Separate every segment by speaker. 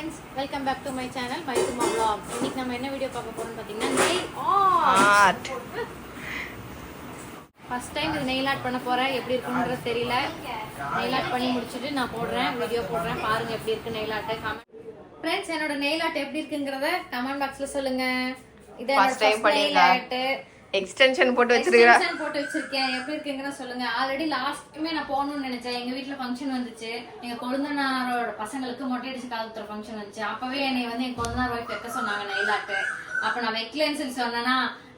Speaker 1: friends, welcome back to my channel Maithuma Vlogs. இன்னைக்கு நம்ம என்ன வீடியோ பார்க்க போறோம்னு பாத்தீங்கன்னா nail art. First time இது nail art பண்ண போறேன். எப்படி இருக்கும்ன்றது தெரியல. nail art பண்ணி முடிச்சிட்டு நான் போடுறேன், வீடியோ போடுறேன். பாருங்க எப்படி இருக்கு nail art. Friends, என்னோட nail art எப்படி இருக்குங்கறத கமெண்ட் பாக்ஸ்ல சொல்லுங்க. இது
Speaker 2: first time nail art. Extension போட்டு வச்சிருக்கேன்.
Speaker 1: எக்ஸ்டென்ஷன் போட்டு வச்சிருக்கேன். எப்படி இருக்குங்கன்னு சொல்லுங்க. ஆல்ரெடி லாஸ்ட்மே நான் போகணும்னு நினைச்சேன். எங்க வீட்ல ஃபங்க்ஷன் வந்துச்சு. எங்க கொழுந்தனாரோட பசங்களுக்கு மொட்டை அடிச்சு காலத்துல ஃபங்க்ஷன் வந்துச்சு. அப்பவே என்னை வந்து என் கொழுந்தனார் வைஃப் வைக்க சொன்னாங்க நெயில் ஆர்ட். அப்ப நான் வைக்கலன்னு சொல்லி சொன்னேன்னா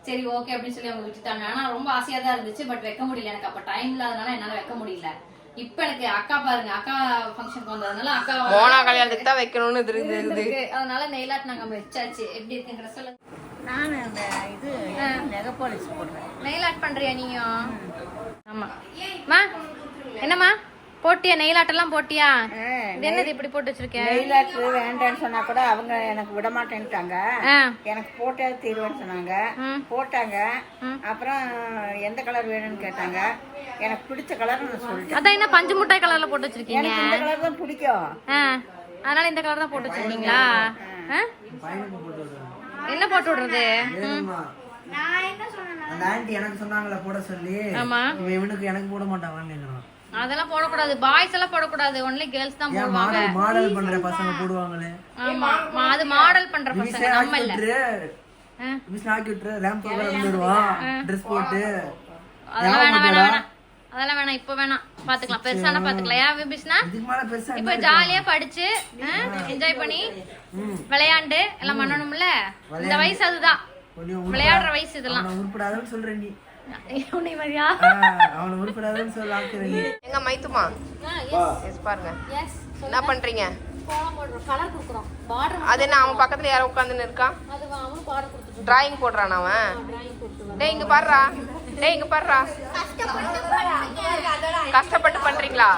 Speaker 1: சரி ஓகே அப்படின்னு சொல்லி அவங்க விட்டுட்டாங்க. ஆனா ரொம்ப ஆசையா தான் இருந்துச்சு. பட் வைக்க முடியல. எனக்கு அப்ப டைம் இல்லாதனால என்னால வைக்க முடியல. இப்ப எனக்கு அக்கா பாருங்க, அக்கா ஃபங்க்ஷனுக்கு வந்ததுனால அக்கா
Speaker 2: மோனா கல்யாணத்துக்கு தான் வைக்கணும்னு இருக்கு.
Speaker 1: அதனால நெயில் ஆர்ட் நாங்க வச்சாச்சு. எப்படி இருக்குங்கிற சொல்லுங்க.
Speaker 3: நான் இந்த இது நெகை பாலிஷ் போடுறேன்.
Speaker 1: நெயில் ஆர்ட் பண்றியா நீங்க? ஆமா மா, என்னம்மா போட்டியா? நெயில் ஆர்ட் எல்லாம் போட்டியா? இது என்னது இப்படி போட்டு வச்சிருக்கேன்?
Speaker 3: நெயில் ஆர்ட் வேண்டான்னு சொன்னா கூட அவங்க எனக்கு விட மாட்டேன்ட்டாங்க. எனக்கு போட்டே தீர்வுன்னு சொன்னாங்க. போட்டாங்க. அப்புறம் எந்த கலர் வேணும்னு கேட்டாங்க. எனக்கு பிடிச்ச கலர் நான் சொல்லிட்டேன்.
Speaker 1: அதான் என்ன பஞ்சு முட்டாய் கலர்ல போட்டு வச்சிருக்கீங்க?
Speaker 3: எனக்கு இந்த கலர் தான் பிடிக்கும்.
Speaker 1: அதனால இந்த கலர் தான் போட்டு வச்சிருக்கீங்களா? என்ன போட்டு விடுறது?
Speaker 3: நான் என்ன சொன்னேன்? அந்த ஆன்ட்டி எனக்கு சொன்னாங்கல போட சொல்லி.
Speaker 1: ஆமா.
Speaker 3: இவனுக்கு எனக்கு போட மாட்டாங்கன்னு.
Speaker 1: அதெல்லாம் போட கூடாது. பாய்ஸ் எல்லாம் போட கூடாது. ஒன்லி கேர்ள்ஸ் தான் போடுவாங்க.
Speaker 3: மாடல் பண்ற பசங்க போடுவாங்களே.
Speaker 1: ஆமா, அது மாடல் பண்ற பசங்க நம்ம இல்ல.
Speaker 3: மிஸ் நாக்கி விட்டுற ரேம்ப் போக வந்துருவா. Dress போட்டு.
Speaker 1: அதெல்லாம் வேணாம். அதெல்லாம் வேணாம், இப்ப வேணாம், பாத்துக்கலாம், பெருசானா பாத்துக்கலாம். ஏன் விபிஸ்னா இப்ப ஜாலியா படிச்சு என்ஜாய் பண்ணி விளையாண்டு எல்லாம் பண்ணணும்ல. இந்த வயசு அதுதான், விளையாடுற வயசு இதெல்லாம்.
Speaker 3: உருப்படாதன்னு சொல்ற நீ.
Speaker 1: உன்னை மாதிரியா?
Speaker 3: அவன உருப்படாதன்னு சொல்லாக்குற நீ.
Speaker 2: எங்க மைத்துமா எஸ் பாருங்க.
Speaker 1: எஸ்,
Speaker 2: என்ன பண்றீங்க?
Speaker 1: கோலம் போடுறோம், கலர் கொடுக்குறோம். பார்டர்
Speaker 2: அது என்ன அவன் பக்கத்துல யாரோ உட்கார்ந்துன்னு இருக்கான்?
Speaker 1: அது அவனும் பார்டர் கொடுத்துட்டு
Speaker 2: டிராயிங் போடுறான் அவன்.
Speaker 1: டிராயிங் கொடுத்துட்டு.
Speaker 2: டேய் இங்க பாருடா, டேய் இங்க பாருடா. கஷ்டப்பட்டு பண்றீங்களா?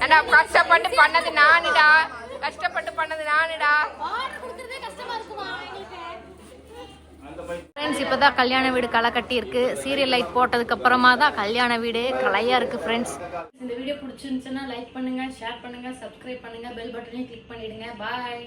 Speaker 2: ஏண்டா கஷ்டப்பட்டு பண்ணது நானுடா, கஷ்டப்பட்டு பண்ணது நானுடா.
Speaker 1: பார்டர் கொடுக்கிறதே கஷ்டமா இருக்குமா உங்களுக்கு? ஃப்ரெண்ட்ஸ், இப்போதான் கல்யாண வீடு களை கட்டி இருக்கு. சீரியல் லைட் போட்டதுக்கு அப்புறமா தான் கல்யாண வீடு கலையா இருக்கு. ஃப்ரெண்ட்ஸ், இந்த வீடியோ பிடிச்சிருந்துச்சுன்னா லைக் பண்ணுங்க, ஷேர் பண்ணுங்க, சப்ஸ்கிரைப் பண்ணுங்க, பெல் பட்டனையும் கிளிக் பண்ணிடுங்க. பாய்.